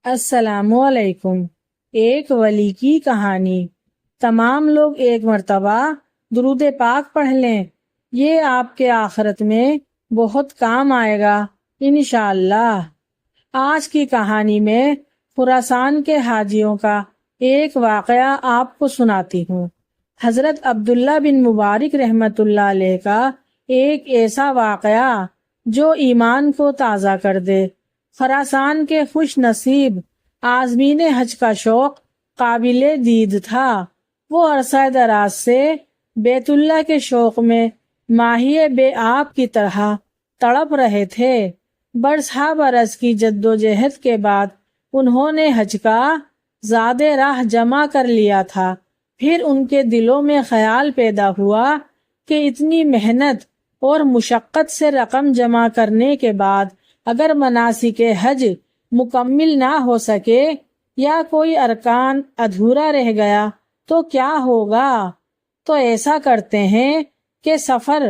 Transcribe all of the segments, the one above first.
السلام علیکم۔ ایک ولی کی کہانی۔ تمام لوگ ایک مرتبہ درود پاک پڑھ لیں، یہ آپ کے آخرت میں بہت کام آئے گا انشاءاللہ۔ آج کی کہانی میں خراسان کے حاجیوں کا ایک واقعہ آپ کو سناتی ہوں۔ حضرت عبداللہ بن مبارک رحمت اللہ علیہ کا ایک ایسا واقعہ جو ایمان کو تازہ کر دے۔ خراسان کے خوش نصیب عازمین حج کا شوق قابل دید تھا۔ وہ عرصہ دراز سے بیت اللہ کے شوق میں ماہی بے آب کی طرح تڑپ رہے تھے۔ برس ہا برس کی جد و جہد کے بعد انہوں نے حج کا زاد راہ جمع کر لیا تھا۔ پھر ان کے دلوں میں خیال پیدا ہوا کہ اتنی محنت اور مشقت سے رقم جمع کرنے کے بعد اگر مناسک حج مکمل نہ ہو سکے یا کوئی ارکان ادھورا رہ گیا تو کیا ہوگا؟ تو ایسا کرتے ہیں کہ سفر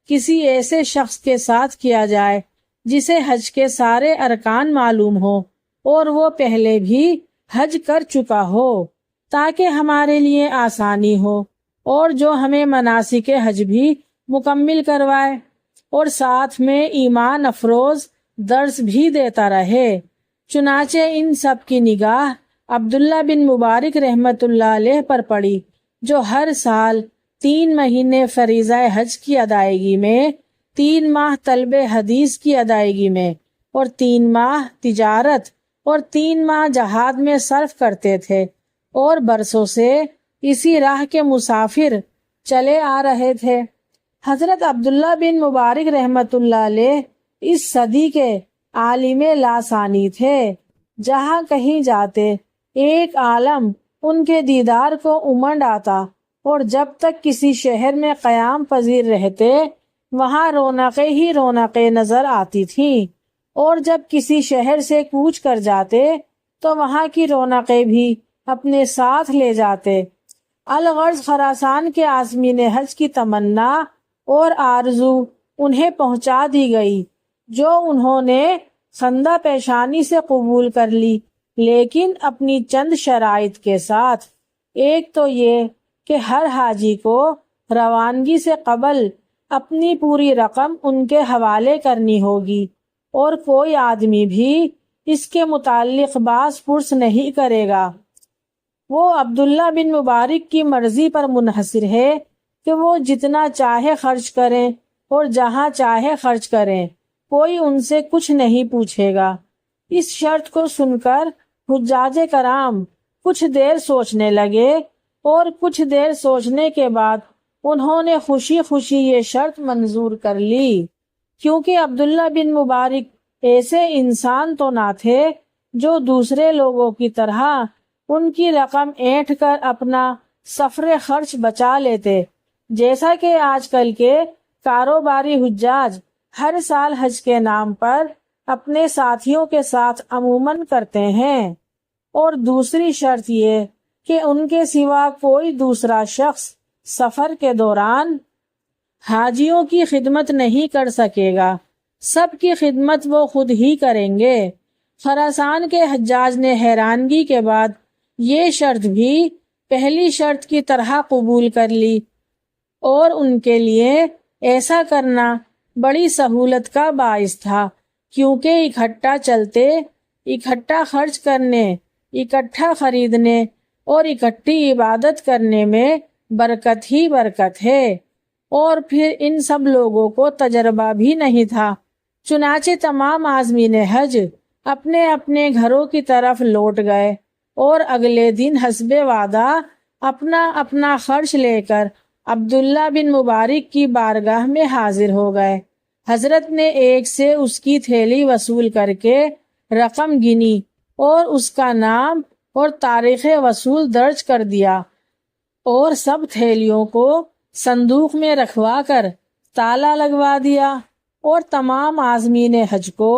کسی ایسے شخص کے ساتھ کیا جائے جسے حج کے سارے ارکان معلوم ہو اور وہ پہلے بھی حج کر چکا ہو، تاکہ ہمارے لیے آسانی ہو، اور جو ہمیں مناسک حج بھی مکمل کروائے اور ساتھ میں ایمان افروز درس بھی دیتا رہے۔ چنانچہ ان سب کی نگاہ عبداللہ بن مبارک رحمت اللہ علیہ پر پڑی، جو ہر سال 3 مہینے فریضہ حج کی ادائیگی میں، 3 ماہ طلب حدیث کی ادائیگی میں اور 3 ماہ تجارت اور 3 ماہ جہاد میں صرف کرتے تھے، اور برسوں سے اسی راہ کے مسافر چلے آ رہے تھے۔ حضرت عبداللہ بن مبارک رحمت اللہ علیہ اس صدی کے عالم لاسانی تھے۔ جہاں کہیں جاتے ایک عالم ان کے دیدار کو امنڈ آتا، اور جب تک کسی شہر میں قیام پذیر رہتے وہاں رونقیں ہی رونقیں نظر آتی تھیں، اور جب کسی شہر سے کوچ کر جاتے تو وہاں کی رونقیں بھی اپنے ساتھ لے جاتے۔ الغرض خراسان کے عازمین حج کی تمنا اور آرزو انہیں پہنچا دی گئی، جو انہوں نے خندہ پیشانی سے قبول کر لی، لیکن اپنی چند شرائط کے ساتھ۔ ایک تو یہ کہ ہر حاجی کو روانگی سے قبل اپنی پوری رقم ان کے حوالے کرنی ہوگی، اور کوئی آدمی بھی اس کے متعلق باز پرس نہیں کرے گا۔ وہ عبداللہ بن مبارک کی مرضی پر منحصر ہے کہ وہ جتنا چاہے خرچ کریں اور جہاں چاہے خرچ کریں، کوئی ان سے کچھ نہیں پوچھے گا۔ اس شرط کو سن کر حجاج کرام کچھ دیر سوچنے لگے، اور کچھ دیر سوچنے کے بعد انہوں نے خوشی خوشی یہ شرط منظور کر لی، کیونکہ عبداللہ بن مبارک ایسے انسان تو نہ تھے جو دوسرے لوگوں کی طرح ان کی رقم اینٹھ کر اپنا سفر خرچ بچا لیتے، جیسا کہ آج کل کے کاروباری حجاج ہر سال حج کے نام پر اپنے ساتھیوں کے ساتھ عموماً کرتے ہیں۔ اور دوسری شرط یہ کہ ان کے سوا کوئی دوسرا شخص سفر کے دوران حاجیوں کی خدمت نہیں کر سکے گا، سب کی خدمت وہ خود ہی کریں گے۔ خراسان کے حجاج نے حیرانگی کے بعد یہ شرط بھی پہلی شرط کی طرح قبول کر لی، اور ان کے لیے ایسا کرنا بڑی سہولت کا باعث تھا، کیونکہ اکٹھا چلتے، اکٹھا خرچ کرنے، اکٹھا خریدنے اور اکٹھی عبادت کرنے میں برکت ہی برکت ہے، اور پھر ان سب لوگوں کو تجربہ بھی نہیں تھا۔ چنانچہ تمام عازمین حج اپنے اپنے گھروں کی طرف لوٹ گئے، اور اگلے دن حسب وعدہ اپنا اپنا خرچ لے کر عبداللہ بن مبارک کی بارگاہ میں حاضر ہو گئے۔ حضرت نے ایک سے اس کی تھیلی وصول کر کے رقم گنی اور اس کا نام اور تاریخ وصول درج کر دیا، اور سب تھیلیوں کو صندوق میں رکھوا کر تالا لگوا دیا، اور تمام عازمین حج کو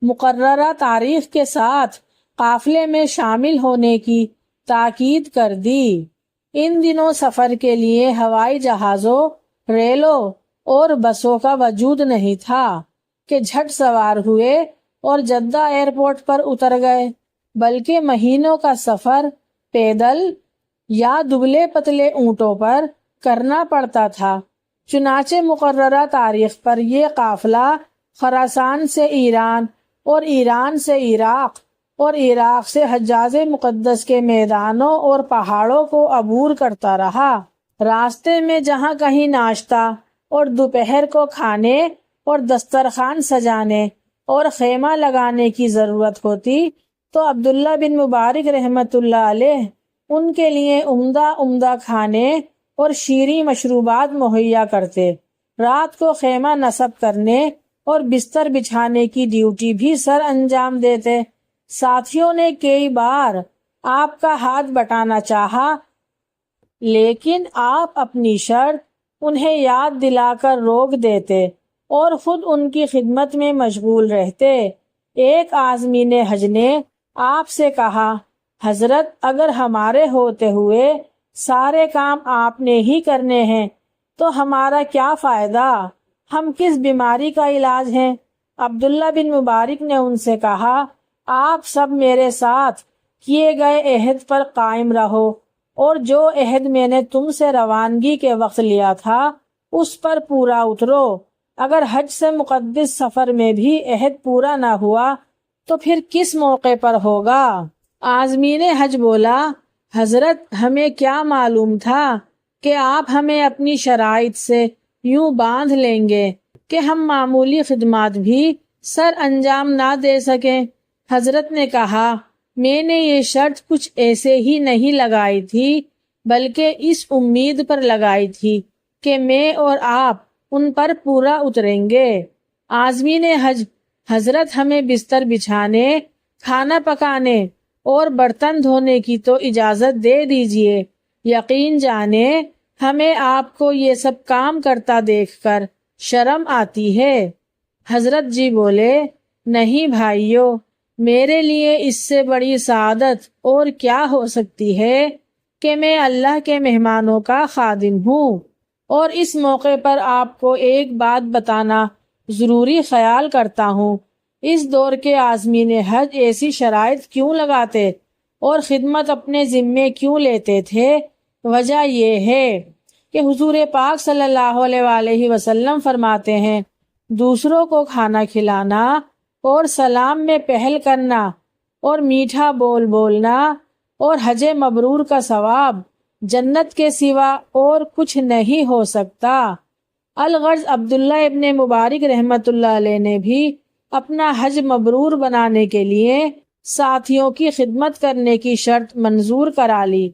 مقررہ تاریخ کے ساتھ قافلے میں شامل ہونے کی تاکید کر دی۔ ان دنوں سفر کے لیے ہوائی جہازوں، ریلوں اور بسوں کا وجود نہیں تھا کہ جھٹ سوار ہوئے اور جدہ ایئرپورٹ پر اتر گئے۔ بلکہ مہینوں کا سفر پیدل یا دبلے پتلے اونٹوں پر کرنا پڑتا تھا۔ چنانچہ مقررہ تاریخ پر یہ قافلہ خراسان سے ایران اور ایران سے عراق اور عراق سے حجاز مقدس کے میدانوں اور پہاڑوں کو عبور کرتا رہا۔ راستے میں جہاں کہیں ناشتہ اور دوپہر کو کھانے اور دسترخوان سجانے اور خیمہ لگانے کی ضرورت ہوتی تو عبداللہ بن مبارک رحمت اللہ علیہ ان کے لیے عمدہ کھانے اور شیریں مشروبات مہیا کرتے۔ رات کو خیمہ نصب کرنے اور بستر بچھانے کی ڈیوٹی بھی سر انجام دیتے۔ ساتھیوں نے کئی بار آپ کا ہاتھ بٹانا چاہا، لیکن آپ اپنی شرط انہیں یاد دلا کر روک دیتے اور خود ان کی خدمت میں مشغول رہتے۔ ایک عازمین حج نے آپ سے کہا، حضرت اگر ہمارے ہوتے ہوئے سارے کام آپ نے ہی کرنے ہیں تو ہمارا کیا فائدہ، ہم کس بیماری کا علاج ہیں؟ عبداللہ بن مبارک نے ان سے کہا، آپ سب میرے ساتھ کیے گئے عہد پر قائم رہو اور جو عہد میں نے تم سے روانگی کے وقت لیا تھا اس پر پورا اترو۔ اگر حج سے مقدس سفر میں بھی عہد پورا نہ ہوا تو پھر کس موقع پر ہوگا؟ عازمین حج بولا، حضرت ہمیں کیا معلوم تھا کہ آپ ہمیں اپنی شرائط سے یوں باندھ لیں گے کہ ہم معمولی خدمات بھی سر انجام نہ دے سکیں۔ حضرت نے کہا، میں نے یہ شرط کچھ ایسے ہی نہیں لگائی تھی بلکہ اس امید پر لگائی تھی کہ میں اور آپ ان پر پورا اتریں گے۔ عازمین حج، حضرت ہمیں بستر بچھانے، کھانا پکانے اور برتن دھونے کی تو اجازت دے دیجئے، یقین جانے ہمیں آپ کو یہ سب کام کرتا دیکھ کر شرم آتی ہے۔ حضرت جی بولے، نہیں بھائیو، میرے لیے اس سے بڑی سعادت اور کیا ہو سکتی ہے کہ میں اللہ کے مہمانوں کا خادم ہوں، اور اس موقع پر آپ کو ایک بات بتانا ضروری خیال کرتا ہوں۔ اس دور کے عازمین حج ایسی شرائط کیوں لگاتے اور خدمت اپنے ذمے کیوں لیتے تھے؟ وجہ یہ ہے کہ حضور پاک صلی اللہ علیہ وآلہ وسلم فرماتے ہیں، دوسروں کو کھانا کھلانا اور سلام میں پہل کرنا اور میٹھا بول بولنا اور حج مبرور کا ثواب جنت کے سوا اور کچھ نہیں ہو سکتا۔ الغرض عبداللہ ابن مبارک رحمت اللہ علیہ نے بھی اپنا حج مبرور بنانے کے لیے ساتھیوں کی خدمت کرنے کی شرط منظور کرا لی۔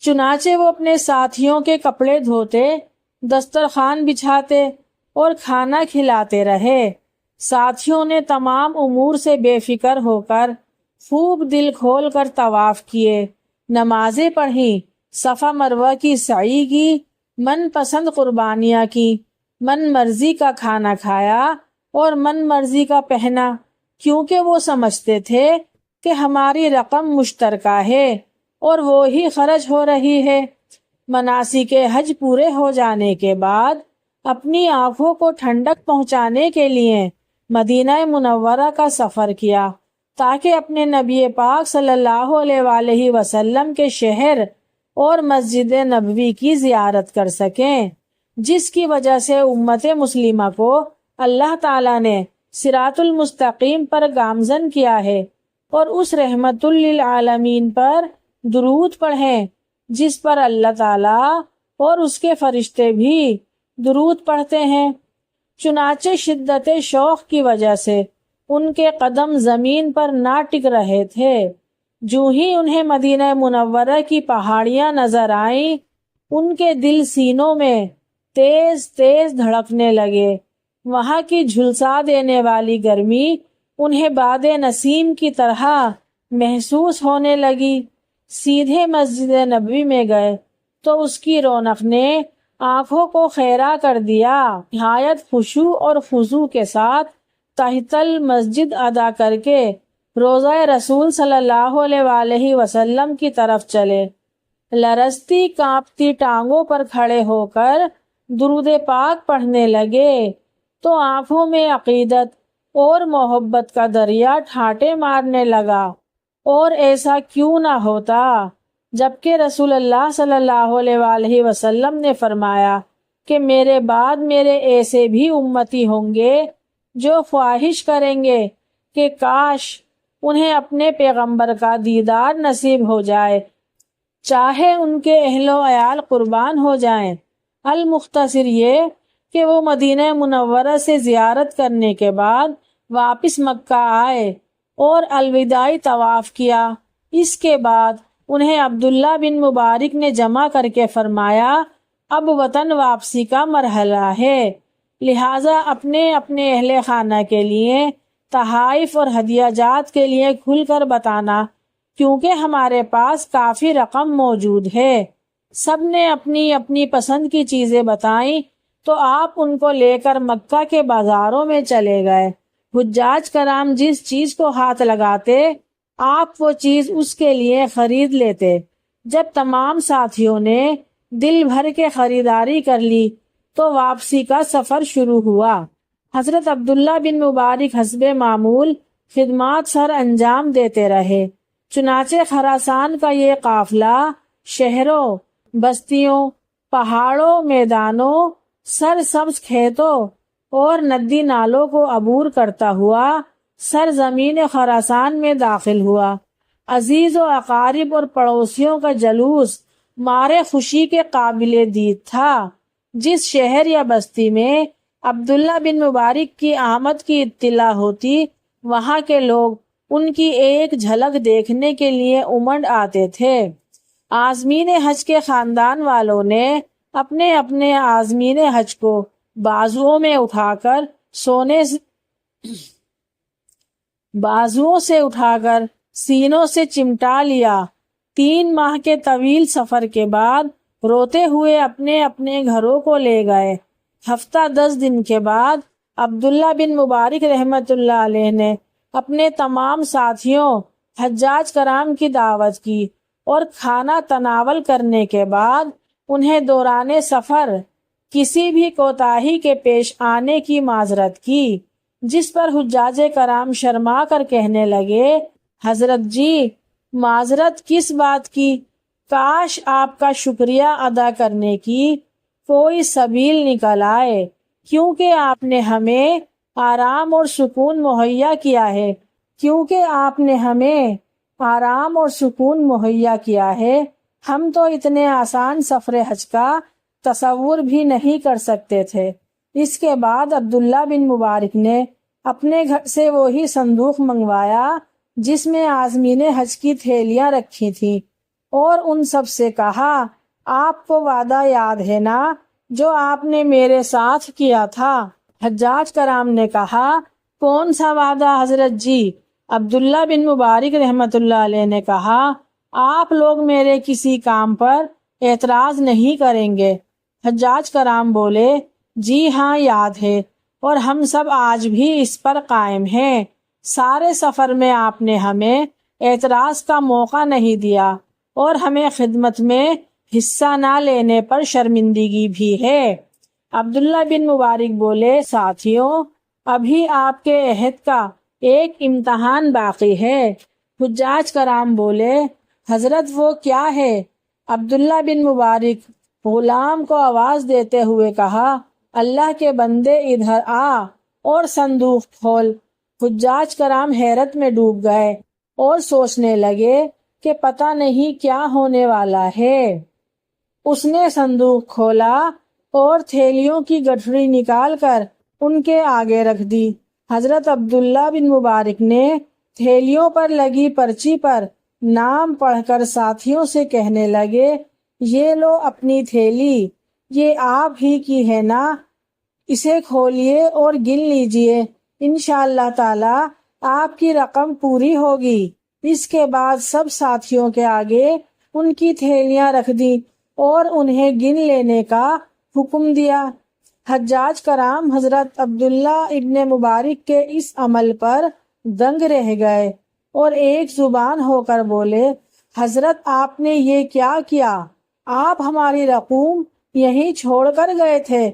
چنانچہ وہ اپنے ساتھیوں کے کپڑے دھوتے، دسترخوان بچھاتے اور کھانا کھلاتے رہے۔ ساتھیوں نے تمام امور سے بے فکر ہو کر خوب دل کھول کر طواف کیے، نمازیں پڑھیں، صفا مروہ کی سعی کی، من پسند قربانیاں کی، من مرضی کا کھانا کھایا اور من مرضی کا پہنا، کیونکہ وہ سمجھتے تھے کہ ہماری رقم مشترکہ ہے اور وہی خرچ ہو رہی ہے۔ مناسک حج پورے ہو جانے کے بعد اپنی آنکھوں کو ٹھنڈک پہنچانے کے لیے مدینہ منورہ کا سفر کیا تاکہ اپنے نبی پاک صلی اللہ علیہ وآلہ وسلم کے شہر اور مسجد نبوی کی زیارت کر سکیں، جس کی وجہ سے امت مسلمہ کو اللہ تعالیٰ نے صراط المستقیم پر گامزن کیا ہے، اور اس رحمت للعالمین پر درود پڑھیں جس پر اللہ تعالیٰ اور اس کے فرشتے بھی درود پڑھتے ہیں۔ چنانچہ شدت شوق کی وجہ سے ان کے قدم زمین پر نہ ٹک رہے تھے۔ جو ہی انہیں مدینہ منورہ کی پہاڑیاں نظر آئیں، ان کے دل سینوں میں تیز تیز دھڑکنے لگے۔ وہاں کی جھلسا دینے والی گرمی انہیں باد نسیم کی طرح محسوس ہونے لگی۔ سیدھے مسجد نبوی میں گئے تو اس کی رونق نے آنکھوں کو خیرہ کر دیا۔ نہایت خشوع اور خضوع کے ساتھ تحیۃ المسجد ادا کر کے روضہ رسول صلی اللہ علیہ وآلہ وسلم کی طرف چلے۔ لرزتی کانپتی ٹانگوں پر کھڑے ہو کر درود پاک پڑھنے لگے تو آنکھوں میں عقیدت اور محبت کا دریا ٹھاٹے مارنے لگا۔ اور ایسا کیوں نہ ہوتا جبکہ رسول اللہ صلی اللہ علیہ وآلہ وسلم نے فرمایا کہ میرے بعد میرے ایسے بھی امتی ہوں گے جو خواہش کریں گے کہ کاش انہیں اپنے پیغمبر کا دیدار نصیب ہو جائے، چاہے ان کے اہل و عیال قربان ہو جائیں۔ المختصر یہ کہ وہ مدینہ منورہ سے زیارت کرنے کے بعد واپس مکہ آئے اور الوداعی طواف کیا۔ اس کے بعد انہیں عبداللہ بن مبارک نے جمع کر کے فرمایا اب وطن واپسی کا مرحلہ ہے، لہٰذا اپنے اپنے اہل خانہ کے لیے تحائف اور ہدیہ جات کے لیے کھل کر بتانا، کیونکہ ہمارے پاس کافی رقم موجود ہے۔ سب نے اپنی اپنی پسند کی چیزیں بتائیں تو آپ ان کو لے کر مکہ کے بازاروں میں چلے گئے۔ حجاج کرام جس چیز کو ہاتھ لگاتے آپ وہ چیز اس کے لیے خرید لیتے۔ جب تمام ساتھیوں نے دل بھر کے خریداری کر لی تو واپسی کا سفر شروع ہوا۔ حضرت عبداللہ بن مبارک حسب معمول خدمات سر انجام دیتے رہے، چنانچہ خراسان کا یہ قافلہ شہروں، بستیوں، پہاڑوں، میدانوں، سرسبز کھیتوں اور ندی نالوں کو عبور کرتا ہوا سرزمین خراسان میں داخل ہوا۔ عزیز و اقارب اور پڑوسیوں کا جلوس مارے خوشی کے قابل دید تھا۔ جس شہر یا بستی میں عبداللہ بن مبارک کی آمد کی اطلاع ہوتی وہاں کے لوگ ان کی ایک جھلک دیکھنے کے لیے امنڈ آتے تھے۔ عازمین حج کے خاندان والوں نے اپنے اپنے عازمین حج کو بازوؤں میں اٹھا کر سینوں سے چمٹا لیا۔ 3 ماہ کے طویل سفر کے بعد روتے ہوئے اپنے اپنے گھروں کو لے گئے۔ ہفتہ 10 دن کے بعد عبداللہ بن مبارک رحمت اللہ علیہ نے اپنے تمام ساتھیوں حجاج کرام کی دعوت کی اور کھانا تناول کرنے کے بعد انہیں دوران سفر کسی بھی کوتاہی کے پیش آنے کی معذرت کی، جس پر حجاج کرام شرما کر کہنے لگے حضرت جی معذرت کس بات کی؟ کاش آپ کا شکریہ ادا کرنے کی کوئی سبیل نکل آئے، کیونکہ آپ نے ہمیں آرام اور سکون مہیا کیا ہے۔ ہم تو اتنے آسان سفر حج کا تصور بھی نہیں کر سکتے تھے۔ اس کے بعد عبداللہ بن مبارک نے اپنے گھر سے وہی صندوق منگوایا جس میں عازمین حج کی تھیلیاں رکھی تھیں اور ان سب سے کہا آپ کو وعدہ یاد ہے نا جو آپ نے میرے ساتھ کیا تھا؟ حجاج کرام نے کہا کون سا وعدہ حضرت جی؟ عبداللہ بن مبارک رحمت اللہ علیہ نے کہا آپ لوگ میرے کسی کام پر اعتراض نہیں کریں گے۔ حجاج کرام بولے جی ہاں یاد ہے، اور ہم سب آج بھی اس پر قائم ہیں۔ سارے سفر میں آپ نے ہمیں اعتراض کا موقع نہیں دیا اور ہمیں خدمت میں حصہ نہ لینے پر شرمندگی بھی ہے۔ عبداللہ بن مبارک بولے ساتھیوں ابھی آپ کے عہد کا ایک امتحان باقی ہے۔ حجاج کرام بولے حضرت وہ کیا ہے؟ عبداللہ بن مبارک غلام کو آواز دیتے ہوئے کہا اللہ کے بندے ادھر آ اور صندوق کھول۔ حجاج کرام حیرت میں ڈوب گئے اور سوچنے لگے کہ پتہ نہیں کیا ہونے والا ہے۔ اس نے صندوق کھولا اور تھیلیوں کی گٹھڑی نکال کر ان کے آگے رکھ دی۔ حضرت عبداللہ بن مبارک نے تھیلیوں پر لگی پرچی پر نام پڑھ کر ساتھیوں سے کہنے لگے یہ لو اپنی تھیلی، یہ آپ ہی کی ہے نا؟ اسے کھولیے اور گن لیجئے، انشاءاللہ تعالی آپ کی رقم پوری ہوگی۔ اس کے بعد سب ساتھیوں کے آگے ان کی تھیلیاں رکھ دی اور انہیں گن لینے کا حکم دیا۔ حجاج کرام حضرت عبداللہ ابن مبارک کے اس عمل پر دنگ رہ گئے اور ایک زبان ہو کر بولے حضرت آپ نے یہ کیا کیا؟ آپ ہماری رقوم یہیں چھوڑ کر گئے تھے۔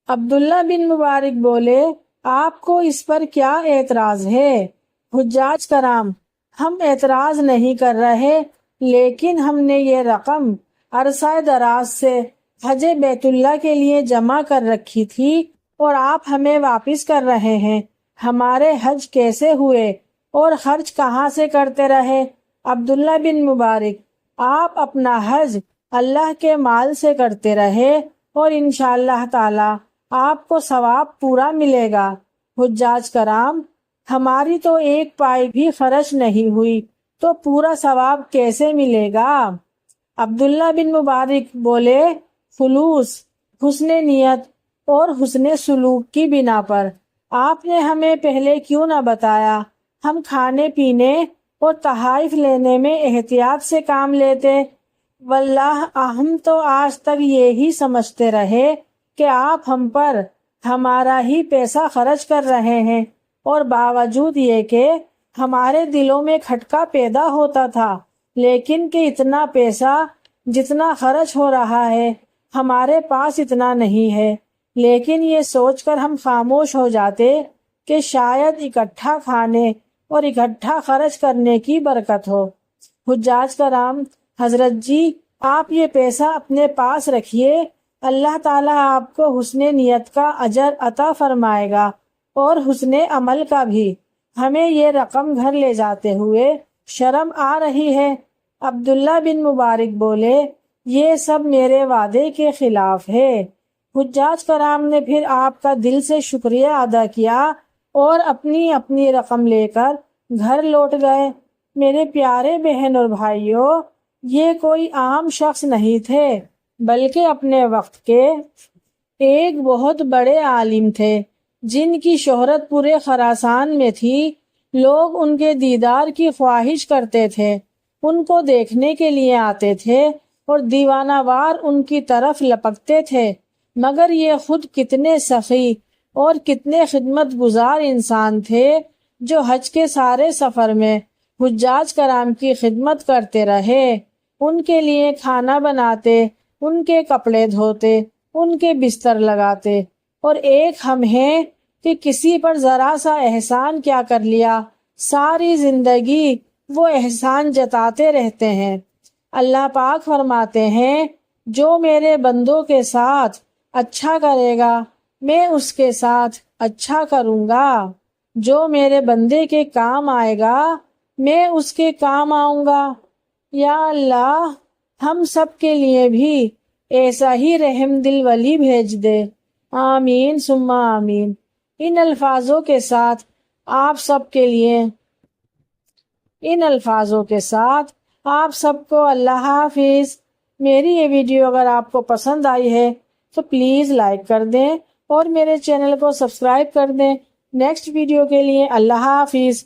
عبداللہ بن مبارک بولے آپ کو اس پر کیا اعتراض ہے؟ حجاج کرام ہم اعتراض نہیں کر رہے، لیکن ہم نے یہ رقم عرصہ دراز سے حج بیت اللہ کے لیے جمع کر رکھی تھی اور آپ ہمیں واپس کر رہے ہیں۔ ہمارے حج کیسے ہوئے اور خرچ کہاں سے کرتے رہے؟ عبداللہ بن مبارک: آپ اپنا حج اللہ کے مال سے کرتے رہے اور انشاءاللہ تعالی آپ کو ثواب پورا ملے گا۔ حجاج کرام: ہماری تو ایک پائی بھی خرچ نہیں ہوئی تو پورا ثواب کیسے ملے گا؟ عبداللہ بن مبارک بولے: خلوص، حسن نیت اور حسن سلوک کی بنا پر آپ نے ہمیں پہلے کیوں نہ بتایا؟ ہم کھانے پینے اور تحائف لینے میں احتیاط سے کام لیتے۔ واللہ ہم تو آج تک یہی سمجھتے رہے کہ آپ ہم پر ہمارا ہی پیسہ خرچ کر رہے ہیں، اور باوجود یہ کہ ہمارے دلوں میں کھٹکا پیدا ہوتا تھا، لیکن کہ اتنا پیسہ جتنا خرچ ہو رہا ہے ہمارے پاس اتنا نہیں ہے۔ لیکن یہ سوچ کر ہم خاموش ہو جاتے کہ شاید اکٹھا کھانے اور اکٹھا خرچ کرنے کی برکت ہو۔ حجاج کرام: حضرت جی، آپ یہ پیسہ اپنے پاس رکھیے، اللہ تعالیٰ آپ کو حسن نیت کا اجر عطا فرمائے گا اور حسن عمل کا بھی۔ ہمیں یہ رقم گھر لے جاتے ہوئے شرم آ رہی ہے۔ عبداللہ بن مبارک بولے: یہ سب میرے وعدے کے خلاف ہے۔ حجاج کرام نے پھر آپ کا دل سے شکریہ ادا کیا اور اپنی اپنی رقم لے کر گھر لوٹ گئے۔ میرے پیارے بہن اور بھائیوں، یہ کوئی عام شخص نہیں تھے، بلکہ اپنے وقت کے ایک بہت بڑے عالم تھے، جن کی شہرت پورے خراسان میں تھی۔ لوگ ان کے دیدار کی خواہش کرتے تھے، ان کو دیکھنے کے لیے آتے تھے اور دیوانہ وار ان کی طرف لپکتے تھے، مگر یہ خود کتنے سخی اور کتنے خدمت گزار انسان تھے جو حج کے سارے سفر میں حجاج کرام کی خدمت کرتے رہے، ان کے لیے کھانا بناتے، ان کے کپڑے دھوتے، ان کے بستر لگاتے، اور ایک ہم ہیں کہ کسی پر ذرا سا احسان کیا کر لیا، ساری زندگی وہ احسان جتاتے رہتے ہیں۔ اللہ پاک فرماتے ہیں: جو میرے بندوں کے ساتھ اچھا کرے گا میں اس کے ساتھ اچھا کروں گا، جو میرے بندے کے کام آئے گا میں اس کے کام آؤں گا۔ یا اللہ، ہم سب کے لیے بھی ایسا ہی رحم دل ولی بھیج دے، آمین ثم آمین۔ ان الفاظوں کے ساتھ آپ سب کو اللہ حافظ۔ میری یہ ویڈیو اگر آپ کو پسند آئی ہے تو پلیز لائک کر دیں اور میرے چینل کو سبسکرائب کر دیں۔ نیکسٹ ویڈیو کے لیے اللہ حافظ۔